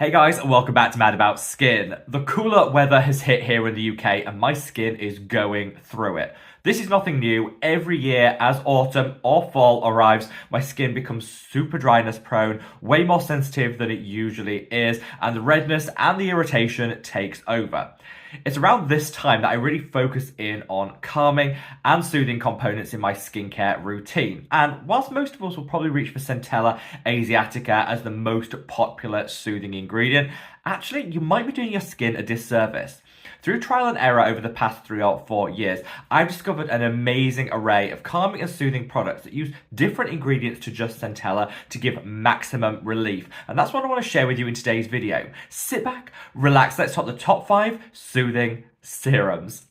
Hey guys, and welcome back to Mad About Skin. The cooler weather has hit here in the UK and my skin is going through it. This is nothing new. Every year as autumn or fall arrives, my skin becomes super dryness prone, way more sensitive than it usually is, and the redness and the irritation takes over. It's around this time that I really focus in on calming and soothing components in my skincare routine. And whilst most of us will probably reach for centella asiatica as the most popular soothing ingredient, actually you might be doing your skin a disservice. Through trial and error over the past 3 or 4 years, I've discovered an amazing array of calming and soothing products that use different ingredients to just centella to give maximum relief. And that's what I want to share with you in today's video. Sit back, relax, let's talk the top 5 soothing serums.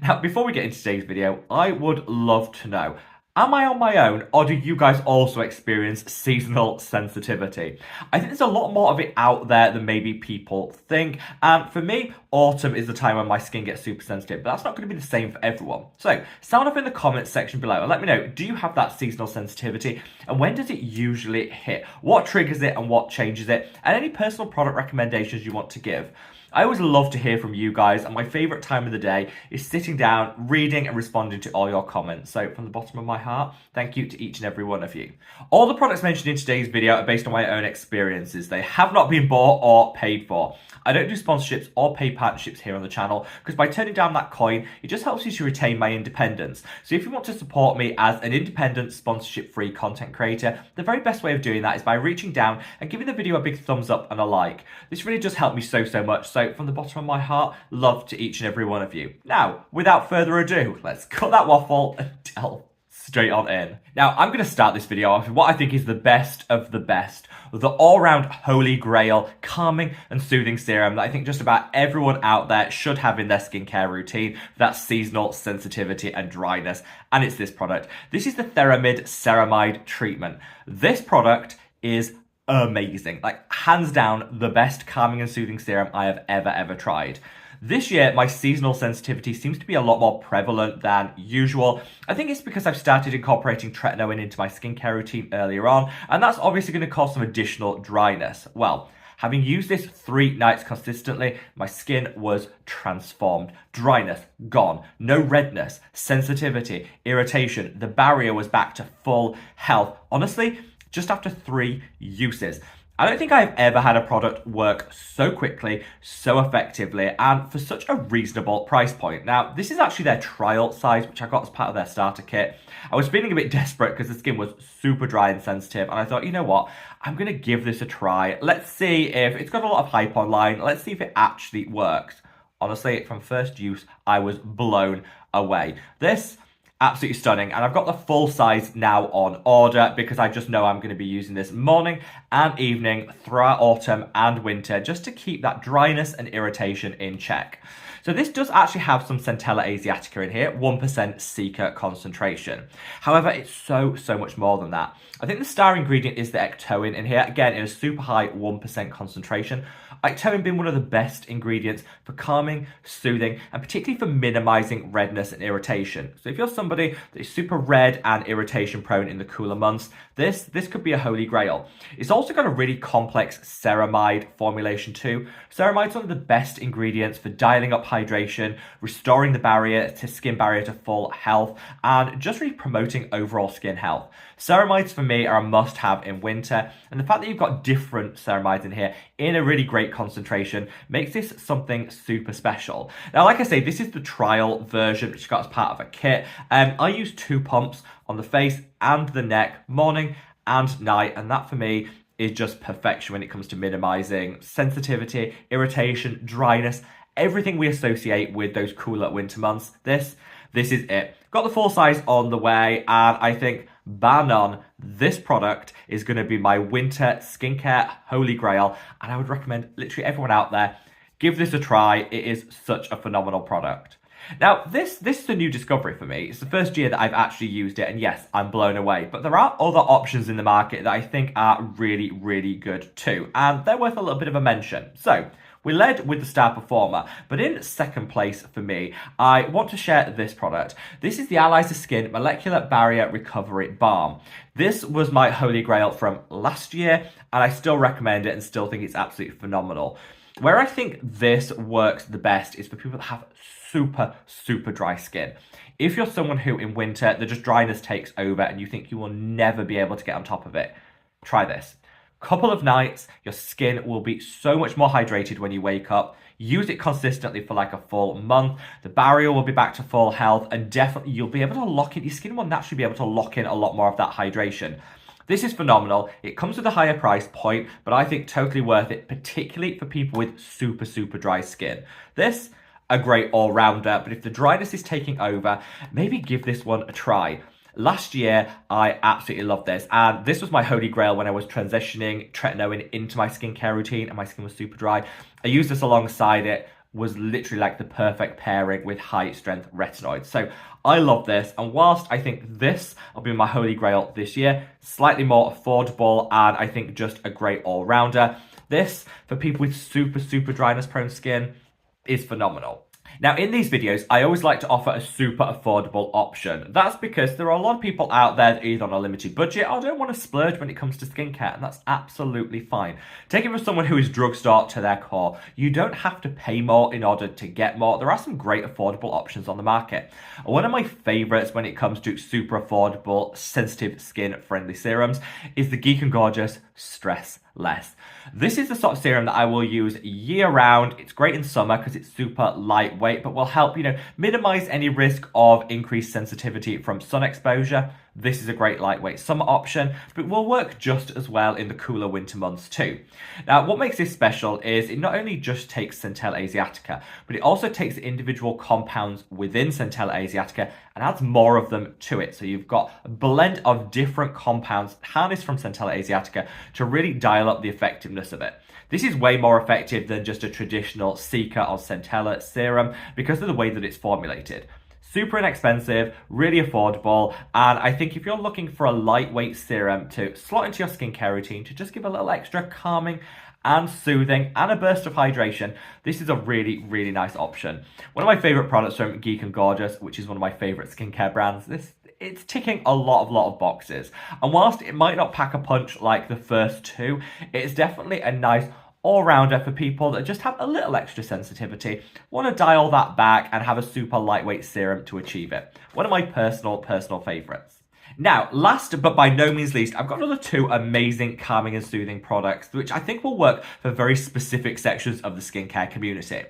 Now, before we get into today's video, I would love to know, am I on my own, or do you guys also experience seasonal sensitivity? I think there's a lot more of it out there than maybe people think. And for me, autumn is the time when my skin gets super sensitive, but that's not going to be the same for everyone. So sound off in the comments section below and let me know, do you have that seasonal sensitivity? And when does it usually hit? What triggers it and what changes it? And any personal product recommendations you want to give. I always love to hear from you guys, and my favourite time of the day is sitting down, reading and responding to all your comments. So from the bottom of my heart, thank you to each and every one of you. All the products mentioned in today's video are based on my own experiences. They have not been bought or paid for. I don't do sponsorships or paid partnerships here on the channel because by turning down that coin, it just helps you to retain my independence. So if you want to support me as an independent, sponsorship-free content creator, the very best way of doing that is by reaching down and giving the video a big thumbs up and a like. This really does help me so much. So from the bottom of my heart, love to each and every one of you. Now, without further ado, let's cut that waffle and delve straight on in. Now, I'm going to start this video off with what I think is the best of the best, the all-round holy grail calming and soothing serum that I think just about everyone out there should have in their skincare routine for that seasonal sensitivity and dryness, and it's this product. This is the Theramid Ceramide treatment. This product is amazing, like hands down the best calming and soothing serum I have ever tried. This year, my seasonal sensitivity seems to be a lot more prevalent than usual. I think it's because I've started incorporating tretinoin into my skincare routine earlier on, and that's obviously going to cause some additional dryness. Well, having used this 3 nights consistently, my skin was transformed. Dryness gone, no redness, sensitivity, irritation. The barrier was back to full health. Honestly, just after 3 uses. I don't think I've ever had a product work so quickly, so effectively, and for such a reasonable price point. Now, this is actually their trial size, which I got as part of their starter kit. I was feeling a bit desperate because the skin was super dry and sensitive, and I thought, you know what, I'm going to give this a try. Let's see if it's got a lot of hype online. Let's see if it actually works. Honestly, from first use, I was blown away. This absolutely stunning, and I've got the full size now on order because I just know I'm going to be using this morning and evening throughout autumn and winter just to keep that dryness and irritation in check. So this does actually have some centella asiatica in here, 1% cica concentration. However, it's so much more than that. I think the star ingredient is the ectoin in here, again in a super high 1% concentration. Ectoin being one of the best ingredients for calming, soothing, and particularly for minimizing redness and irritation. So if you're somebody that is super red and irritation prone in the cooler months, this could be a holy grail. It's also got a really complex ceramide formulation too. Ceramide's one of the best ingredients for dialing up hydration, restoring the skin barrier to full health, and just really promoting overall skin health. Ceramides for me are a must-have in winter, and the fact that you've got different ceramides in here in a really great concentration makes this something super special. Now, like I say, this is the trial version, which I got as part of a kit. I use 2 pumps on the face and the neck, morning and night, and that for me is just perfection when it comes to minimizing sensitivity, irritation, dryness, everything we associate with those cooler winter months. This is it. Got the full size on the way, and I think bar none, this product is going to be my winter skincare holy grail, and I would recommend literally everyone out there, give this a try. It is such a phenomenal product. Now, this is a new discovery for me. It's the first year that I've actually used it, and yes, I'm blown away. But there are other options in the market that I think are really good too, and they're worth a little bit of a mention. So, We led with the Star Performer, but in second place for me, I want to share this product. This is the Allies Skin Molecular Barrier Recovery Balm. This was my holy grail from last year, and I still recommend it and still think it's absolutely phenomenal. Where I think this works the best is for people that have super dry skin. If you're someone who in winter, the just dryness takes over and you think you will never be able to get on top of it, try this. Couple of nights, your skin will be so much more hydrated when you wake up. Use it consistently for like a full month. The barrier will be back to full health, and definitely you'll be able to lock in, your skin will naturally be able to lock in a lot more of that hydration. This is phenomenal. It comes with a higher price point, but I think totally worth it, particularly for people with super dry skin. This, a great all-rounder, but if the dryness is taking over, maybe give this one a try. Last year, I absolutely loved this, and this was my holy grail when I was transitioning tretinoin into my skincare routine and my skin was super dry. I used this alongside it, was literally like the perfect pairing with high strength retinoids. So I love this, and whilst I think this will be my holy grail this year, slightly more affordable and I think just a great all-rounder, this for people with super dryness prone skin is phenomenal. Now, in these videos, I always like to offer a super affordable option. That's because there are a lot of people out there that are either on a limited budget or don't want to splurge when it comes to skincare, and that's absolutely fine. Take it from someone who is drugstore to their core. You don't have to pay more in order to get more. There are some great affordable options on the market. One of my favorites when it comes to super affordable, sensitive skin-friendly serums is the Geek and Gorgeous Stress Less. This is the sort of serum that I will use year round. It's great in summer because it's super lightweight, but will help, minimize any risk of increased sensitivity from sun exposure. This is a great lightweight summer option, but will work just as well in the cooler winter months too. Now, what makes this special is it not only just takes centella asiatica, but it also takes the individual compounds within centella asiatica and adds more of them to it. So you've got a blend of different compounds harnessed from centella asiatica to really dial up the effectiveness of it. This is way more effective than just a traditional Cica or centella serum because of the way that it's formulated. Super inexpensive, really affordable, and I think if you're looking for a lightweight serum to slot into your skincare routine to just give a little extra calming and soothing and a burst of hydration, this is a really nice option. One of my favorite products from Geek and Gorgeous, which is one of my favorite skincare brands, it's ticking a lot of boxes. And whilst it might not pack a punch like the first two, it's definitely a nice all-rounder for people that just have a little extra sensitivity, want to dial that back and have a super lightweight serum to achieve it. One of my personal favorites. Now, last but by no means least, I've got another two amazing calming and soothing products, which I think will work for very specific sections of the skincare community.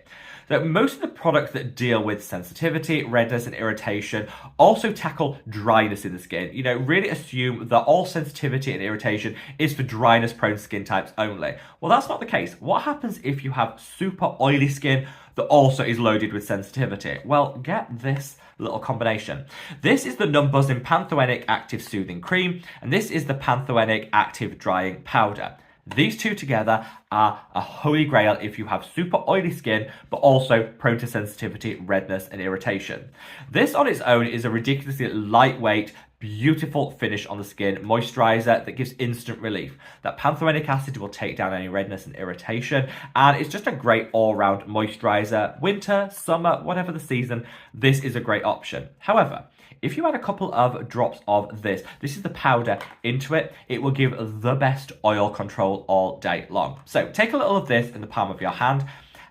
That most of the products that deal with sensitivity, redness, and irritation also tackle dryness in the skin. Really assume that all sensitivity and irritation is for dryness-prone skin types only. Well, that's not the case. What happens if you have super oily skin that also is loaded with sensitivity? Well, get this little combination. This is the Numbuzzin Panthoenic Active Soothing Cream, and this is the Panthoenic Active Drying Powder. These two together are a holy grail if you have super oily skin, but also prone to sensitivity, redness, and irritation. This on its own is a ridiculously lightweight, beautiful finish on the skin moisturizer that gives instant relief. That pantothenic acid will take down any redness and irritation, and it's just a great all-round moisturizer. Winter, summer, whatever the season, this is a great option. However, if you add a couple of drops of this is the powder, into it, it will give the best oil control all day long. So take a little of this in the palm of your hand,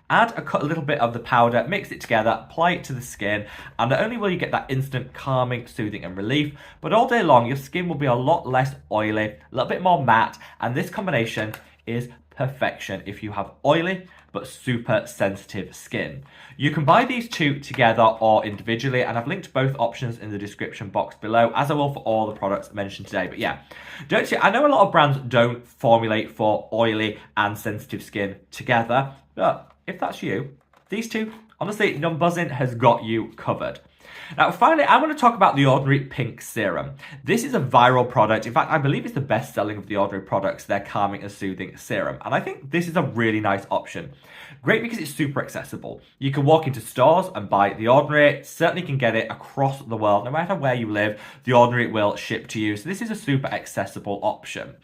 add a little bit of the powder, mix it together, apply it to the skin, and not only will you get that instant calming, soothing, and relief, but all day long your skin will be a lot less oily, a little bit more matte, and this combination is perfection if you have oily but super sensitive skin. You can buy these two together or individually, and I've linked both options in the description box below, as I will for all the products mentioned today. But yeah, I know a lot of brands don't formulate for oily and sensitive skin together, but if that's you, these two, honestly, Numbuzzin has got you covered. Now, finally, I want to talk about the Ordinary Pink Serum. This is a viral product. In fact, I believe it's the best selling of the Ordinary products, their calming and soothing serum. And I think this is a really nice option. Great because it's super accessible. You can walk into stores and buy the Ordinary. Certainly can get it across the world. No matter where you live, the Ordinary will ship to you. So this is a super accessible option.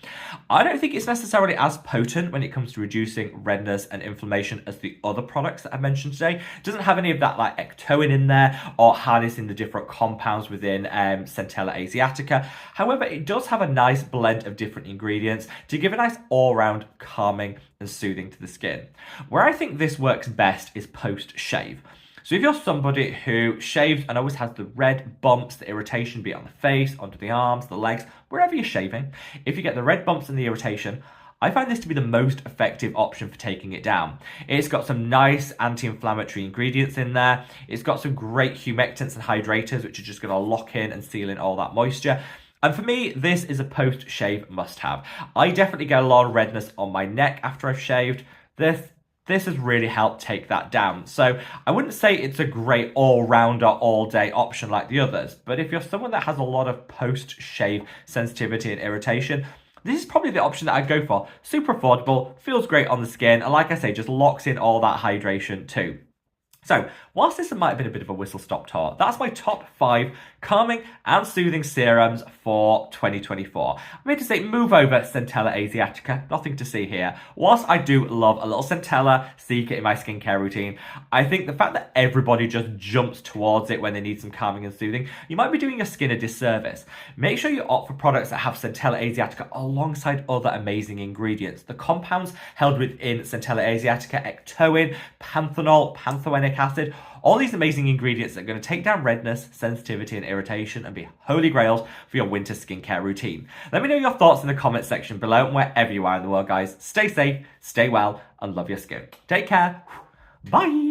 I don't think it's necessarily as potent when it comes to reducing redness and inflammation as the other products that I mentioned today. It doesn't have any of that like ectoin in there or harnessing the different compounds within centella asiatica. However, it does have a nice blend of different ingredients to give a nice all-round calming and soothing to the skin. Where I think this works best is post-shave. So if you're somebody who shaves and always has the red bumps, the irritation, be it on the face, under the arms, the legs, wherever you're shaving, if you get the red bumps and the irritation, I find this to be the most effective option for taking it down. It's got some nice anti-inflammatory ingredients in there. It's got some great humectants and hydrators, which are just going to lock in and seal in all that moisture. And for me, this is a post-shave must-have. I definitely get a lot of redness on my neck after I've shaved. This has really helped take that down. So I wouldn't say it's a great all-rounder, all-day option like the others. But if you're someone that has a lot of post-shave sensitivity and irritation, this is probably the option that I'd go for. Super affordable, feels great on the skin, and like I say, just locks in all that hydration too. So, whilst this might have been a bit of a whistle-stop tour, that's my top 5 calming and soothing serums for 2024. I'm here to say move over centella asiatica, nothing to see here. Whilst I do love a little centella seeker in my skincare routine, I think the fact that everybody just jumps towards it when they need some calming and soothing, you might be doing your skin a disservice. Make sure you opt for products that have centella asiatica alongside other amazing ingredients. The compounds held within centella asiatica, ectoin, panthenol, pantothenic acid, all these amazing ingredients that are going to take down redness, sensitivity, and irritation and be holy grails for your winter skincare routine. Let me know your thoughts in the comment section below, and wherever you are in the world, guys, stay safe, stay well, and love your skin. Take care. Bye.